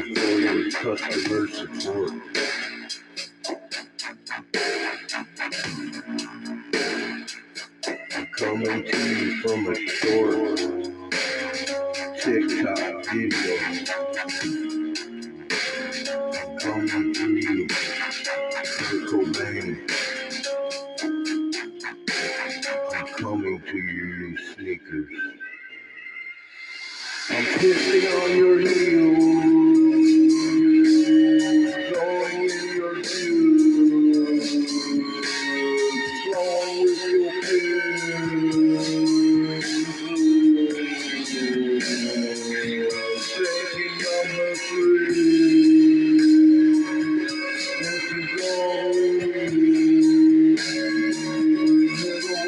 you for your customer support. I'm coming to you from a short TikTok video. I'm coming to you, Kurt Cobain. I'm coming to your new sneakers. I'm pissing on your heels, going in your shoes, flowing with your pills, taking number 3. This is all we need. Little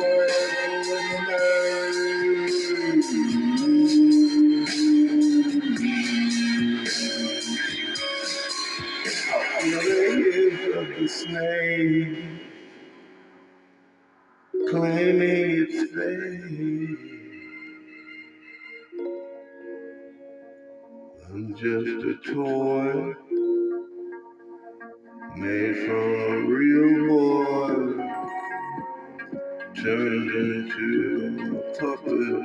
world of the snake, claiming it's fake. I'm just a toy made from a real boy, turned into a puppet,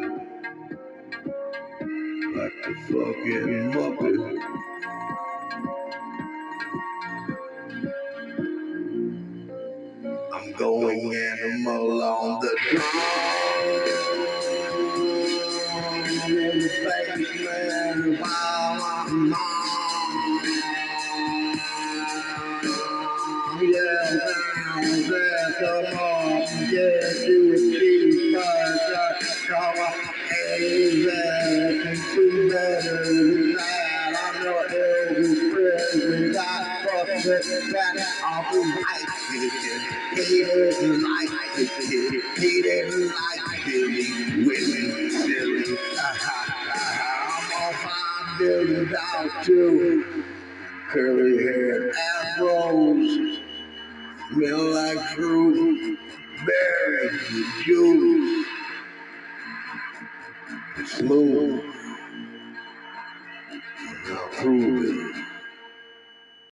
like the fucking Muppet. I'm going animal on the drum, in the basement while I'm home. Yeah, down there, come on, get you a cheeseburger, come on, hey, there, can do better than that. I'm your Elvis Presley, got fucked with that, I'll be like it. He didn't like the kid, he didn't like Billy, women silly, I'm on $5 billion too. Curly hair afros, smell like fruit, berries and juice. It's smooth, I'll prove it.